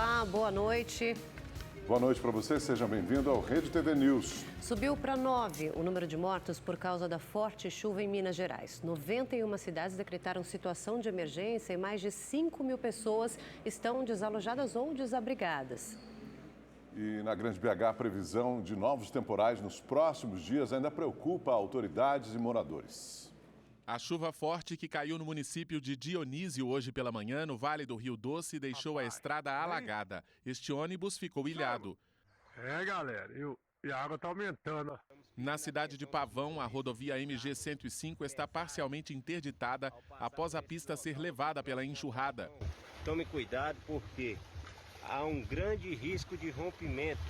Olá, boa noite. Boa noite para você, seja bem-vindo ao Rede TV News. Subiu para 9 o número de mortos por causa da forte chuva em Minas Gerais. 91 cidades decretaram situação de emergência e mais de 5 mil pessoas estão desalojadas ou desabrigadas. E na Grande BH, a previsão de novos temporais nos próximos dias ainda preocupa autoridades e moradores. A chuva forte que caiu no município de Dionísio hoje pela manhã, no Vale do Rio Doce, deixou a estrada alagada. Este ônibus ficou ilhado. Galera, e a água está aumentando. Na cidade de Pavão, a rodovia MG 105 está parcialmente interditada após a pista ser levada pela enxurrada. Tome cuidado porque há um grande risco de rompimento.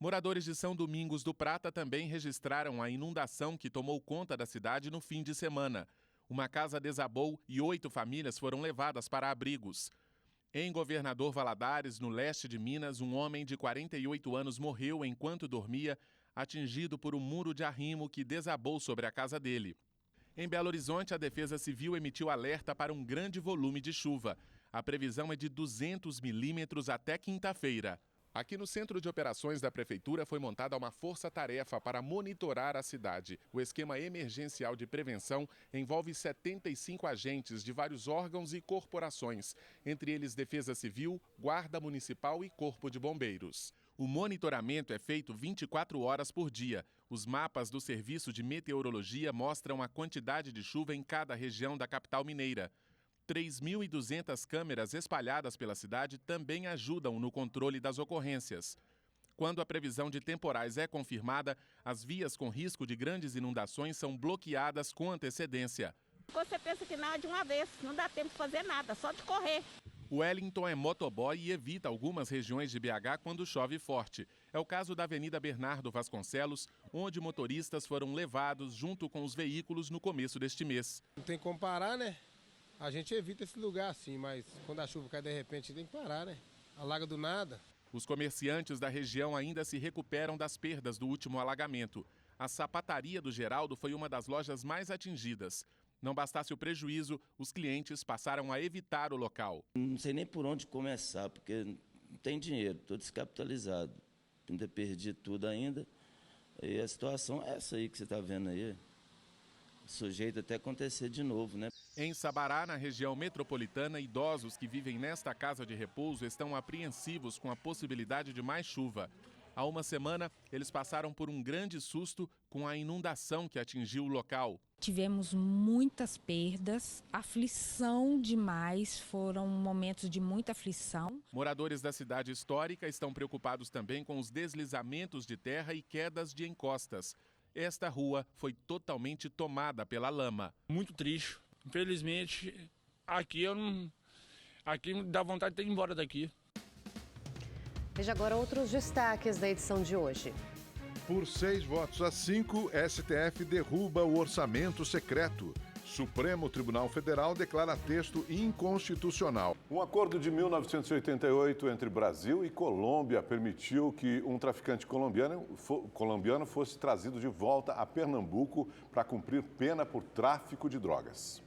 Moradores de São Domingos do Prata também registraram a inundação que tomou conta da cidade no fim de semana. Uma casa desabou e 8 famílias foram levadas para abrigos. Em Governador Valadares, no leste de Minas, um homem de 48 anos morreu enquanto dormia, atingido por um muro de arrimo que desabou sobre a casa dele. Em Belo Horizonte, a Defesa Civil emitiu alerta para um grande volume de chuva. A previsão é de 200 milímetros até quinta-feira. Aqui no Centro de Operações da Prefeitura foi montada uma força-tarefa para monitorar a cidade. O esquema emergencial de prevenção envolve 75 agentes de vários órgãos e corporações, entre eles Defesa Civil, Guarda Municipal e Corpo de Bombeiros. O monitoramento é feito 24 horas por dia. Os mapas do Serviço de Meteorologia mostram a quantidade de chuva em cada região da capital mineira. 3.200 câmeras espalhadas pela cidade também ajudam no controle das ocorrências. Quando a previsão de temporais é confirmada, as vias com risco de grandes inundações são bloqueadas com antecedência. Você pensa que não é de uma vez, não dá tempo de fazer nada, só de correr. O Wellington é motoboy e evita algumas regiões de BH quando chove forte. É o caso da Avenida Bernardo Vasconcelos, onde motoristas foram levados junto com os veículos no começo deste mês. Não tem como parar, né? A gente evita esse lugar assim, mas quando a chuva cai de repente tem que parar, né? Alaga do nada. Os comerciantes da região ainda se recuperam das perdas do último alagamento. A sapataria do Geraldo foi uma das lojas mais atingidas. Não bastasse o prejuízo, os clientes passaram a evitar o local. Não sei nem por onde começar, porque não tem dinheiro, estou descapitalizado. Ainda perdi tudo ainda. E a situação é essa aí que você está vendo aí. Sujeito até acontecer de novo, né? Em Sabará, na região metropolitana, idosos que vivem nesta casa de repouso estão apreensivos com a possibilidade de mais chuva. Há uma semana, eles passaram por um grande susto com a inundação que atingiu o local. Tivemos muitas perdas, aflição demais, foram momentos de muita aflição. Moradores da cidade histórica estão preocupados também com os deslizamentos de terra e quedas de encostas. Esta rua foi totalmente tomada pela lama. Muito triste. Infelizmente, aqui dá vontade de ir embora daqui. Veja agora outros destaques da edição de hoje. Por 6 votos a 5, STF derruba o orçamento secreto. Supremo Tribunal Federal declara texto inconstitucional. Um acordo de 1988 entre Brasil e Colômbia permitiu que um traficante colombiano fosse trazido de volta a Pernambuco para cumprir pena por tráfico de drogas.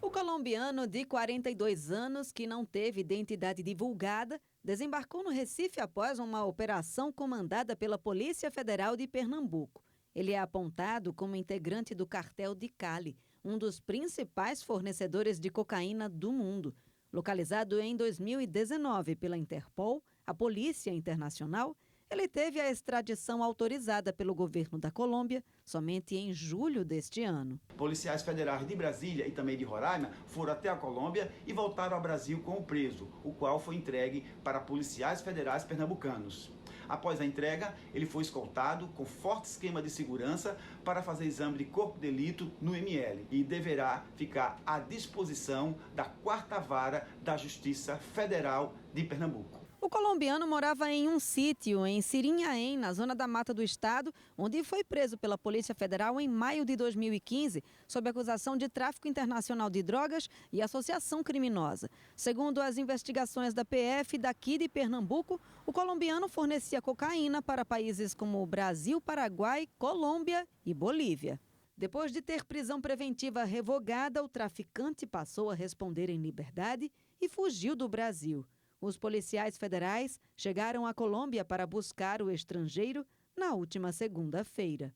O colombiano de 42 anos, que não teve identidade divulgada, desembarcou no Recife após uma operação comandada pela Polícia Federal de Pernambuco. Ele é apontado como integrante do Cartel de Cali, um dos principais fornecedores de cocaína do mundo. Localizado em 2019 pela Interpol, a Polícia Internacional, ele teve a extradição autorizada pelo governo da Colômbia somente em julho deste ano. Policiais federais de Brasília e também de Roraima foram até a Colômbia e voltaram ao Brasil com o preso, o qual foi entregue para policiais federais pernambucanos. Após a entrega, ele foi escoltado com forte esquema de segurança para fazer exame de corpo de delito no ML e deverá ficar à disposição da 4ª Vara da Justiça Federal de Pernambuco. O colombiano morava em um sítio em Sirinhaém, na zona da Mata do Estado, onde foi preso pela Polícia Federal em maio de 2015, sob acusação de tráfico internacional de drogas e associação criminosa. Segundo as investigações da PF daqui de Pernambuco, o colombiano fornecia cocaína para países como Brasil, Paraguai, Colômbia e Bolívia. Depois de ter prisão preventiva revogada, o traficante passou a responder em liberdade e fugiu do Brasil. Os policiais federais chegaram à Colômbia para buscar o estrangeiro na última segunda-feira.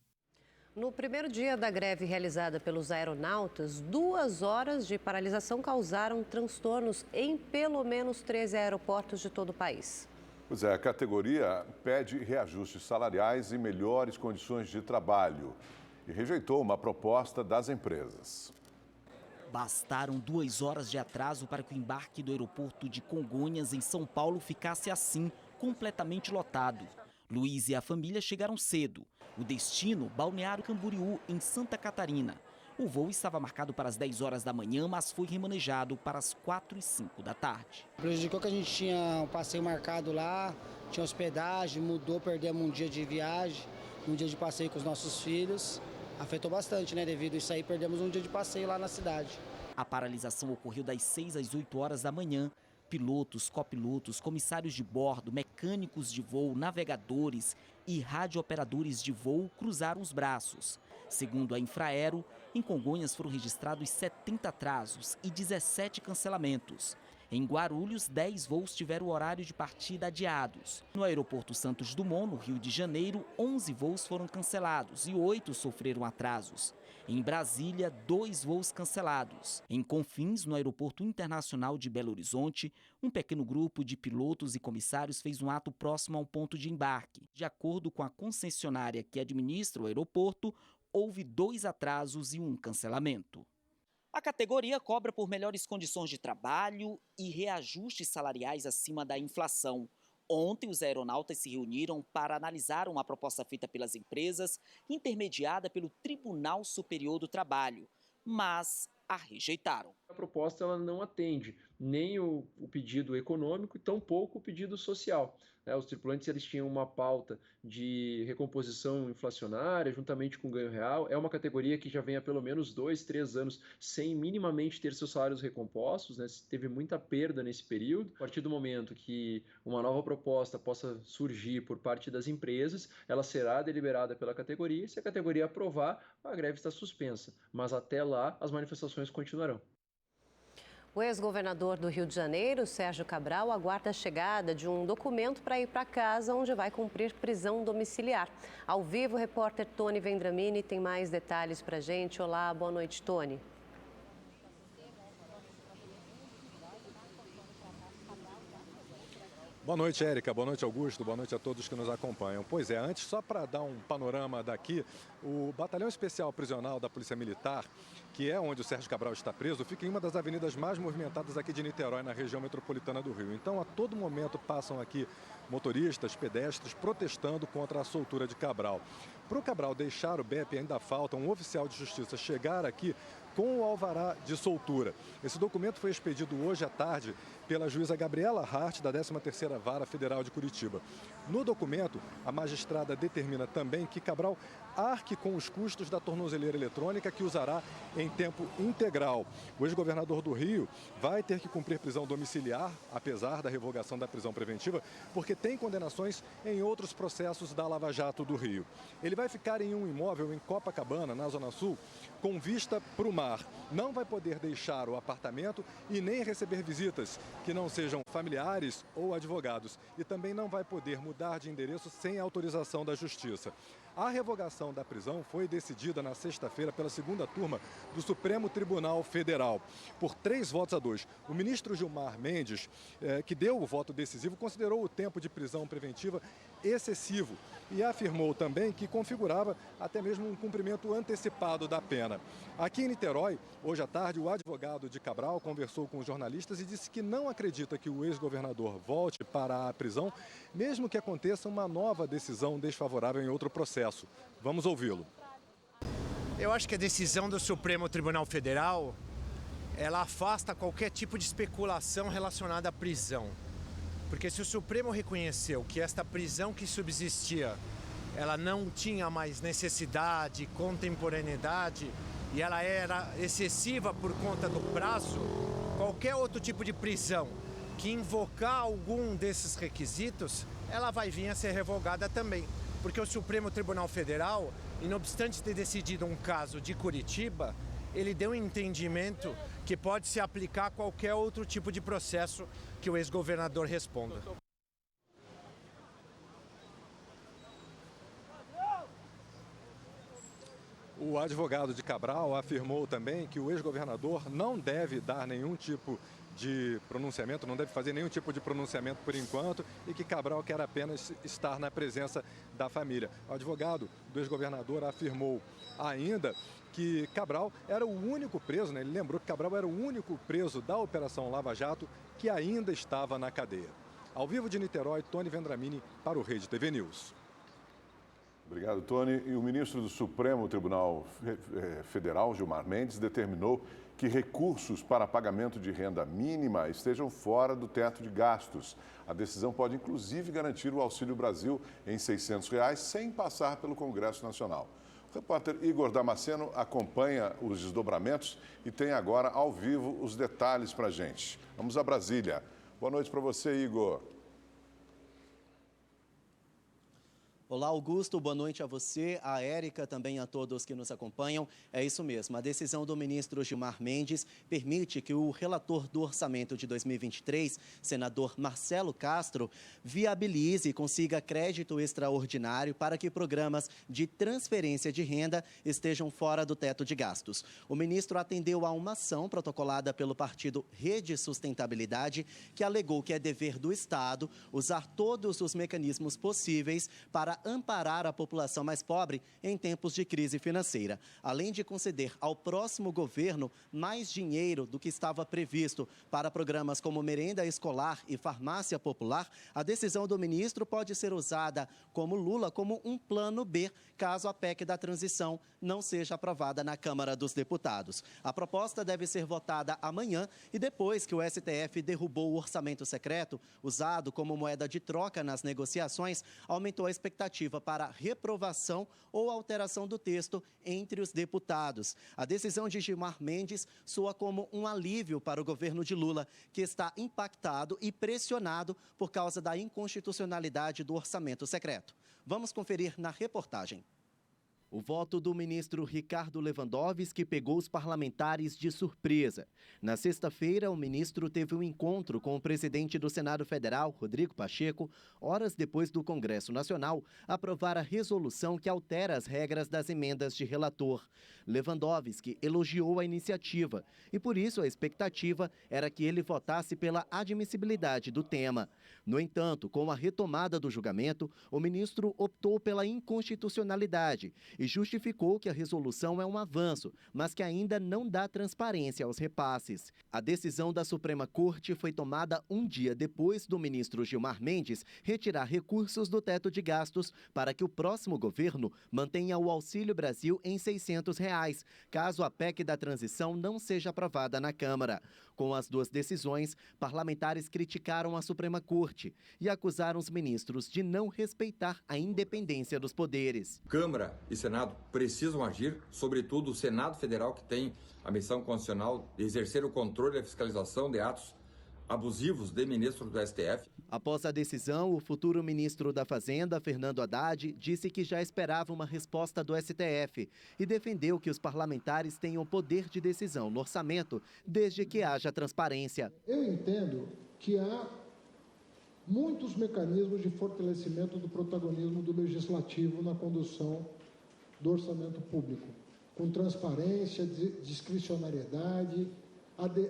No primeiro dia da greve realizada pelos aeronautas, 2 horas de paralisação causaram transtornos em pelo menos 13 aeroportos de todo o país. Pois é, a categoria pede reajustes salariais e melhores condições de trabalho e rejeitou uma proposta das empresas. Bastaram 2 horas de atraso para que o embarque do aeroporto de Congonhas, em São Paulo, ficasse assim, completamente lotado. Luiz e a família chegaram cedo. O destino, Balneário Camboriú, em Santa Catarina. O voo estava marcado para as 10 horas da manhã, mas foi remanejado para as 4h05 da tarde. Prejudicou que a gente tinha um passeio marcado lá, tinha hospedagem, mudou, perdemos um dia de viagem, um dia de passeio com os nossos filhos. Afetou bastante, né? Devido a isso aí, perdemos um dia de passeio lá na cidade. A paralisação ocorreu das 6 às 8 horas da manhã. Pilotos, copilotos, comissários de bordo, mecânicos de voo, navegadores e radiooperadores de voo cruzaram os braços. Segundo a Infraero, em Congonhas foram registrados 70 atrasos e 17 cancelamentos. Em Guarulhos, 10 voos tiveram o horário de partida adiados. No aeroporto Santos Dumont, no Rio de Janeiro, 11 voos foram cancelados e 8 sofreram atrasos. Em Brasília, 2 voos cancelados. Em Confins, no Aeroporto Internacional de Belo Horizonte, um pequeno grupo de pilotos e comissários fez um ato próximo ao ponto de embarque. De acordo com a concessionária que administra o aeroporto, houve 2 atrasos e 1 cancelamento. A categoria cobra por melhores condições de trabalho e reajustes salariais acima da inflação. Ontem, os aeronautas se reuniram para analisar uma proposta feita pelas empresas, intermediada pelo Tribunal Superior do Trabalho, mas a rejeitaram. A proposta ela não atende nem o pedido econômico e tampouco o pedido social. Os tripulantes eles tinham uma pauta de recomposição inflacionária juntamente com ganho real. É uma categoria que já vem há pelo menos 2, 3 anos sem minimamente ter seus salários recompostos, né? Teve muita perda nesse período. A partir do momento que uma nova proposta possa surgir por parte das empresas, ela será deliberada pela categoria. Se a categoria aprovar, a greve está suspensa. Mas até lá, as manifestações continuarão. O ex-governador do Rio de Janeiro, Sérgio Cabral, aguarda a chegada de um documento para ir para casa, onde vai cumprir prisão domiciliar. Ao vivo, o repórter Tony Vendramini tem mais detalhes para a gente. Olá, boa noite, Tony. Boa noite, Érica. Boa noite, Augusto. Boa noite a todos que nos acompanham. Pois é, antes, só para dar um panorama daqui, o Batalhão Especial Prisional da Polícia Militar, que é onde o Sérgio Cabral está preso, fica em uma das avenidas mais movimentadas aqui de Niterói, na região metropolitana do Rio. Então, a todo momento passam aqui motoristas, pedestres, protestando contra a soltura de Cabral. Para o Cabral deixar o BEP, ainda falta um oficial de justiça chegar aqui com o alvará de soltura. Esse documento foi expedido hoje à tarde pela juíza Gabriela Hart, da 13ª Vara Federal de Curitiba. No documento, a magistrada determina também que Cabral arque com os custos da tornozeleira eletrônica que usará em tempo integral. O ex-governador do Rio vai ter que cumprir prisão domiciliar, apesar da revogação da prisão preventiva, porque tem condenações em outros processos da Lava Jato do Rio. Ele vai ficar em um imóvel em Copacabana, na Zona Sul, com vista para o mar. Não vai poder deixar o apartamento e nem receber visitas que não sejam familiares ou advogados. E também não vai poder mudar de endereço sem autorização da Justiça. A revogação da prisão foi decidida na sexta-feira pela segunda turma do Supremo Tribunal Federal, por 3-2. O ministro Gilmar Mendes, que deu o voto decisivo, considerou o tempo de prisão preventiva excessivo e afirmou também que configurava até mesmo um cumprimento antecipado da pena. Aqui em Niterói, hoje à tarde, o advogado de Cabral conversou com os jornalistas e disse que não acredita que o ex-governador volte para a prisão, mesmo que aconteça uma nova decisão desfavorável em outro processo. Vamos ouvi-lo. Eu acho que a decisão do Supremo Tribunal Federal, ela afasta qualquer tipo de especulação relacionada à prisão. Porque se o Supremo reconheceu que esta prisão que subsistia, ela não tinha mais necessidade, contemporaneidade, e ela era excessiva por conta do prazo, qualquer outro tipo de prisão que invocar algum desses requisitos, ela vai vir a ser revogada também. Porque o Supremo Tribunal Federal, não obstante ter decidido um caso de Curitiba, ele deu um entendimento que pode se aplicar a qualquer outro tipo de processo que o ex-governador responda. O advogado de Cabral afirmou também que o ex-governador não deve dar nenhum tipo de pronunciamento, não deve fazer nenhum tipo de pronunciamento por enquanto e que Cabral quer apenas estar na presença da família. O advogado do ex-governador afirmou ainda que Cabral era o único preso, né? Ele lembrou que Cabral era o único preso da Operação Lava Jato que ainda estava na cadeia. Ao vivo de Niterói, Tony Vendramini para o Rede TV News. Obrigado, Tony. E o ministro do Supremo Tribunal Federal, Gilmar Mendes, determinou que recursos para pagamento de renda mínima estejam fora do teto de gastos. A decisão pode, inclusive, garantir o Auxílio Brasil em R$ 600 sem passar pelo Congresso Nacional. O repórter Igor Damasceno acompanha os desdobramentos e tem agora, ao vivo, os detalhes para a gente. Vamos a Brasília. Boa noite para você, Igor. Olá, Augusto, boa noite a você, a Érica, também a todos que nos acompanham. É isso mesmo, a decisão do ministro Gilmar Mendes permite que o relator do orçamento de 2023, senador Marcelo Castro, viabilize e consiga crédito extraordinário para que programas de transferência de renda estejam fora do teto de gastos. O ministro atendeu a uma ação protocolada pelo partido Rede Sustentabilidade, que alegou que é dever do Estado usar todos os mecanismos possíveis para amparar a população mais pobre em tempos de crise financeira, além de conceder ao próximo governo mais dinheiro do que estava previsto para programas como merenda escolar e farmácia popular. A decisão do ministro pode ser usada como Lula como um plano B, caso a PEC da transição não seja aprovada na Câmara dos Deputados. A proposta deve ser votada amanhã e depois que o STF derrubou o orçamento secreto, usado como moeda de troca nas negociações, aumentou a expectativa para reprovação ou alteração do texto entre os deputados. A decisão de Gilmar Mendes soa como um alívio para o governo de Lula, que está impactado e pressionado por causa da inconstitucionalidade do orçamento secreto. Vamos conferir na reportagem. O voto do ministro Ricardo Lewandowski pegou os parlamentares de surpresa. Na sexta-feira, o ministro teve um encontro com o presidente do Senado Federal, Rodrigo Pacheco, horas depois do Congresso Nacional aprovar a resolução que altera as regras das emendas de relator. Lewandowski elogiou a iniciativa e, por isso, a expectativa era que ele votasse pela admissibilidade do tema. No entanto, com a retomada do julgamento, o ministro optou pela inconstitucionalidade e justificou que a resolução é um avanço, mas que ainda não dá transparência aos repasses. A decisão da Suprema Corte foi tomada um dia depois do ministro Gilmar Mendes retirar recursos do teto de gastos para que o próximo governo mantenha o Auxílio Brasil em R$ 600, caso a PEC da transição não seja aprovada na Câmara. Com as duas decisões, parlamentares criticaram a Suprema Corte e acusaram os ministros de não respeitar a independência dos poderes. Câmara e Senado precisam agir, sobretudo o Senado Federal, que tem a missão constitucional de exercer o controle e a fiscalização de atos abusivos de ministros do STF. Após a decisão, o futuro ministro da Fazenda, Fernando Haddad, disse que já esperava uma resposta do STF e defendeu que os parlamentares tenham poder de decisão no orçamento, desde que haja transparência. Eu entendo que há muitos mecanismos de fortalecimento do protagonismo do legislativo na condução do orçamento público, com transparência, discricionariedade,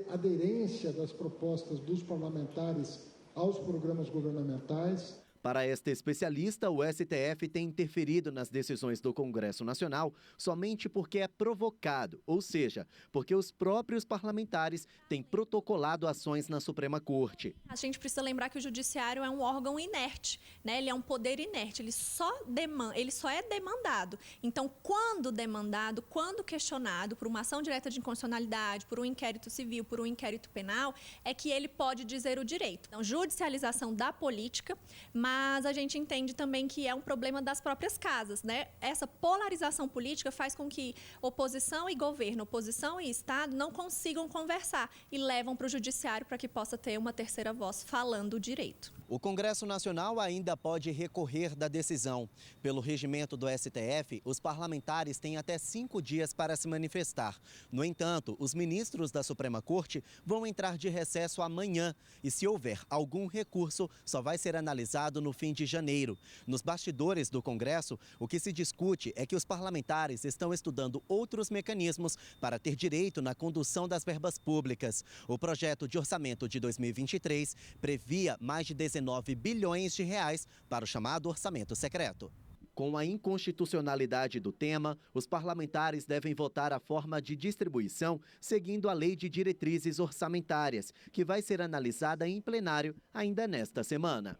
aderência das propostas dos parlamentares aos programas governamentais. Para esta especialista, o STF tem interferido nas decisões do Congresso Nacional somente porque é provocado, ou seja, porque os próprios parlamentares têm protocolado ações na Suprema Corte. A gente precisa lembrar que o judiciário é um órgão inerte, né? Ele é um poder inerte, ele só é demandado. Então, quando demandado, quando questionado por uma ação direta de inconstitucionalidade, por um inquérito civil, por um inquérito penal, é que ele pode dizer o direito. Então, judicialização da política, mas a gente entende também que é um problema das próprias casas, né? Essa polarização política faz com que oposição e governo, oposição e Estado não consigam conversar e levam para o judiciário para que possa ter uma terceira voz falando o direito. O Congresso Nacional ainda pode recorrer da decisão. Pelo regimento do STF, os parlamentares têm até 5 dias para se manifestar. No entanto, os ministros da Suprema Corte vão entrar de recesso amanhã e, se houver algum recurso, só vai ser analisado no fim de janeiro. Nos bastidores do Congresso, o que se discute é que os parlamentares estão estudando outros mecanismos para ter direito na condução das verbas públicas. O projeto de orçamento de 2023 previa mais de 19 bilhões de reais para o chamado orçamento secreto. Com a inconstitucionalidade do tema, os parlamentares devem votar a forma de distribuição seguindo a Lei de Diretrizes Orçamentárias, que vai ser analisada em plenário ainda nesta semana.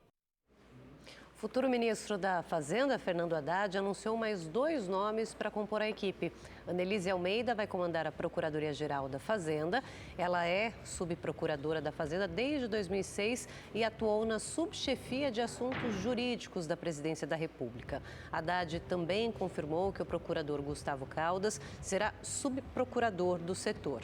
O futuro ministro da Fazenda, Fernando Haddad, anunciou mais 2 nomes para compor a equipe. Annelise Almeida vai comandar a Procuradoria-Geral da Fazenda. Ela é subprocuradora da Fazenda desde 2006 e atuou na subchefia de assuntos jurídicos da Presidência da República. Haddad também confirmou que o procurador Gustavo Caldas será subprocurador do setor.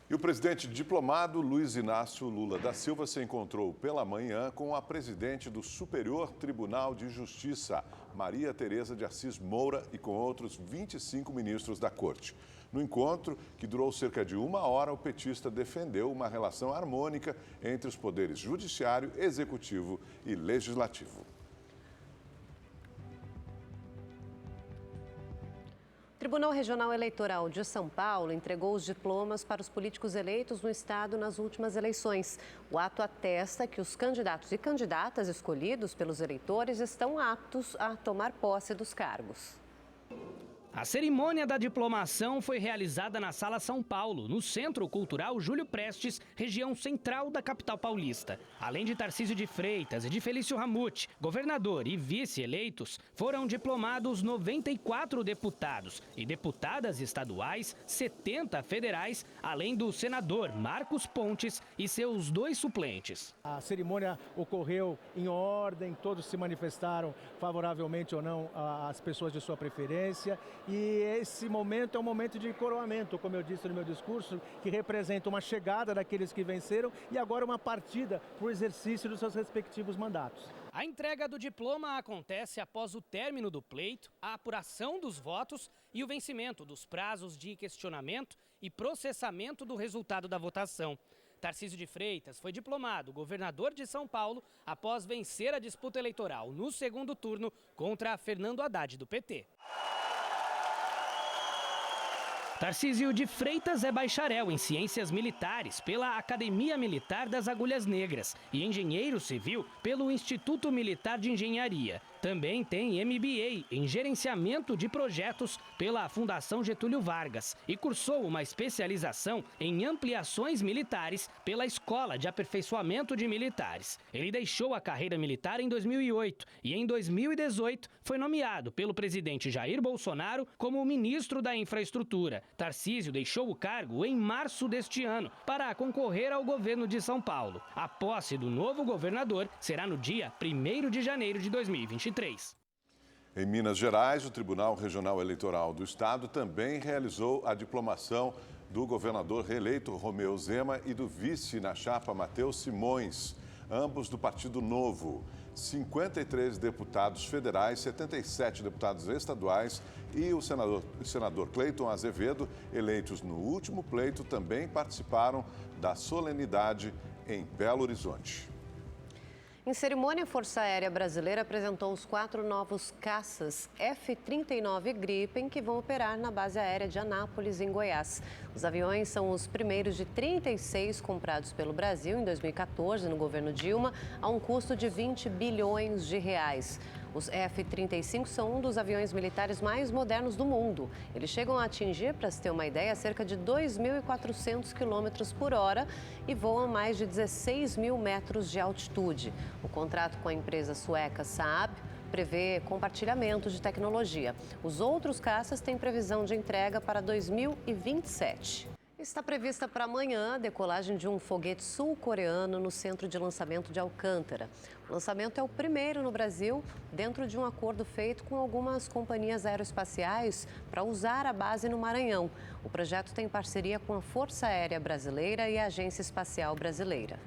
E o presidente diplomado Luiz Inácio Lula da Silva se encontrou pela manhã com a presidente do Superior Tribunal de Justiça, Maria Tereza de Assis Moura, e com outros 25 ministros da corte. No encontro, que durou cerca de 1 hora, o petista defendeu uma relação harmônica entre os poderes judiciário, executivo e legislativo. O Tribunal Regional Eleitoral de São Paulo entregou os diplomas para os políticos eleitos no estado nas últimas eleições. O ato atesta que os candidatos e candidatas escolhidos pelos eleitores estão aptos a tomar posse dos cargos. A cerimônia da diplomação foi realizada na Sala São Paulo, no Centro Cultural Júlio Prestes, região central da capital paulista. Além de Tarcísio de Freitas e de Felício Ramute, governador e vice eleitos, foram diplomados 94 deputados e deputadas estaduais, 70 federais, além do senador Marcos Pontes e seus 2 suplentes. A cerimônia ocorreu em ordem, todos se manifestaram favoravelmente ou não às pessoas de sua preferência. E esse momento é um momento de coroamento, como eu disse no meu discurso, que representa uma chegada daqueles que venceram e agora uma partida para o exercício dos seus respectivos mandatos. A entrega do diploma acontece após o término do pleito, a apuração dos votos e o vencimento dos prazos de questionamento e processamento do resultado da votação. Tarcísio de Freitas foi diplomado governador de São Paulo após vencer a disputa eleitoral no segundo turno contra Fernando Haddad, do PT. Tarcísio de Freitas é bacharel em Ciências Militares pela Academia Militar das Agulhas Negras e engenheiro civil pelo Instituto Militar de Engenharia. Também tem MBA em Gerenciamento de Projetos pela Fundação Getúlio Vargas e cursou uma especialização em ampliações militares pela Escola de Aperfeiçoamento de Militares. Ele deixou a carreira militar em 2008 e em 2018 foi nomeado pelo presidente Jair Bolsonaro como ministro da Infraestrutura. Tarcísio deixou o cargo em março deste ano para concorrer ao governo de São Paulo. A posse do novo governador será no dia 1º de janeiro de 2023. Em Minas Gerais, o Tribunal Regional Eleitoral do Estado também realizou a diplomação do governador reeleito Romeu Zema e do vice na chapa Matheus Simões, ambos do Partido Novo. 53 deputados federais, 77 deputados estaduais e o senador Cleiton Azevedo, eleitos no último pleito, também participaram da solenidade em Belo Horizonte. Em cerimônia, a Força Aérea Brasileira apresentou os 4 novos caças F-39 Gripen que vão operar na base aérea de Anápolis, em Goiás. Os aviões são os primeiros de 36 comprados pelo Brasil em 2014, no governo Dilma, a um custo de 20 bilhões de reais. Os F-35 são um dos aviões militares mais modernos do mundo. Eles chegam a atingir, para se ter uma ideia, cerca de 2.400 km por hora e voam a mais de 16 mil metros de altitude. O contrato com a empresa sueca Saab prevê compartilhamento de tecnologia. Os outros caças têm previsão de entrega para 2027. Está prevista para amanhã a decolagem de um foguete sul-coreano no centro de lançamento de Alcântara. O lançamento é o primeiro no Brasil, dentro de um acordo feito com algumas companhias aeroespaciais para usar a base no Maranhão. O projeto tem parceria com a Força Aérea Brasileira e a Agência Espacial Brasileira.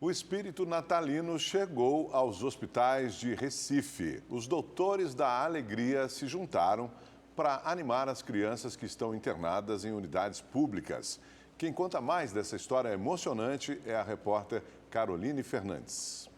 O espírito natalino chegou aos hospitais de Recife. Os doutores da alegria se juntaram para animar as crianças que estão internadas em unidades públicas. Quem conta mais dessa história emocionante é a repórter Caroline Fernandes.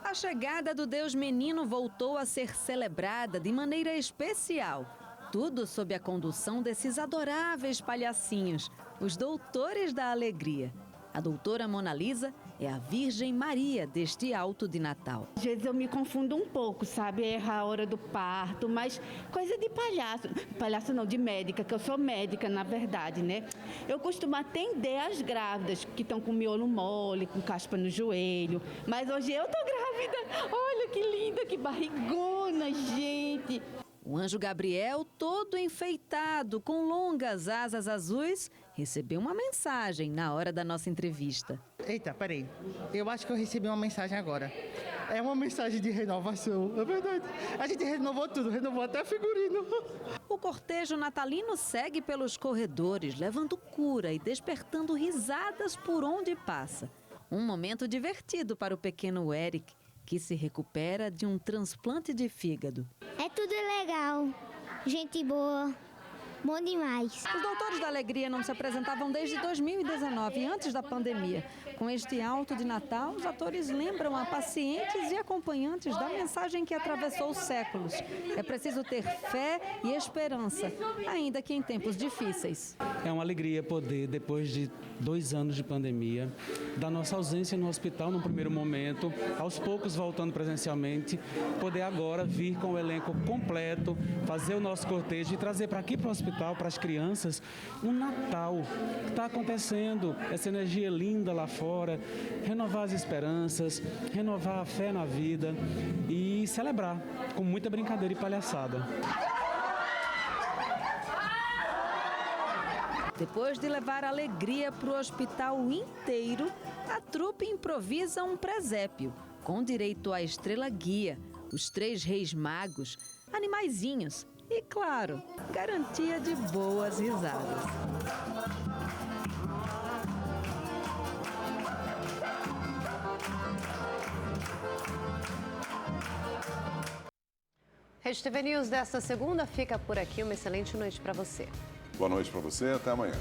A chegada do Deus Menino voltou a ser celebrada de maneira especial. Tudo sob a condução desses adoráveis palhacinhos, os doutores da alegria. A doutora Mona Lisa é a Virgem Maria deste alto de Natal. Às vezes eu me confundo um pouco, sabe? Errar a hora do parto, mas coisa de palhaço. Palhaço não, de médica, que eu sou médica, na verdade, né? Eu costumo atender as grávidas que estão com miolo mole, com caspa no joelho. Mas hoje eu tô grávida. Olha que linda, que barrigona, gente. O anjo Gabriel, todo enfeitado, com longas asas azuis, recebeu uma mensagem na hora da nossa entrevista. Eita, peraí. Eu acho que eu recebi uma mensagem agora. É uma mensagem de renovação, é verdade. A gente renovou tudo, renovou até figurino. O cortejo natalino segue pelos corredores, levando cura e despertando risadas por onde passa. Um momento divertido para o pequeno Eric, que se recupera de um transplante de fígado. É tudo legal, gente boa, bom demais. Os doutores da alegria não se apresentavam desde 2019, antes da pandemia. Com este alto de Natal, os atores lembram a pacientes e acompanhantes da mensagem que atravessou os séculos. É preciso ter fé e esperança, ainda que em tempos difíceis. É uma alegria poder, depois de 2 anos de pandemia, da nossa ausência no hospital no primeiro momento, aos poucos voltando presencialmente, poder agora vir com o elenco completo, fazer o nosso cortejo e trazer para aqui para o hospital, para as crianças, um Natal que está acontecendo, essa energia linda lá fora, renovar as esperanças, renovar a fé na vida e celebrar com muita brincadeira e palhaçada. Depois de levar alegria para o hospital inteiro, a trupe improvisa um presépio, com direito à estrela guia, os 3 reis magos, animaizinhos e, claro, garantia de boas risadas. Rede TV News desta segunda fica por aqui. Uma excelente noite para você. Boa noite para você, até amanhã.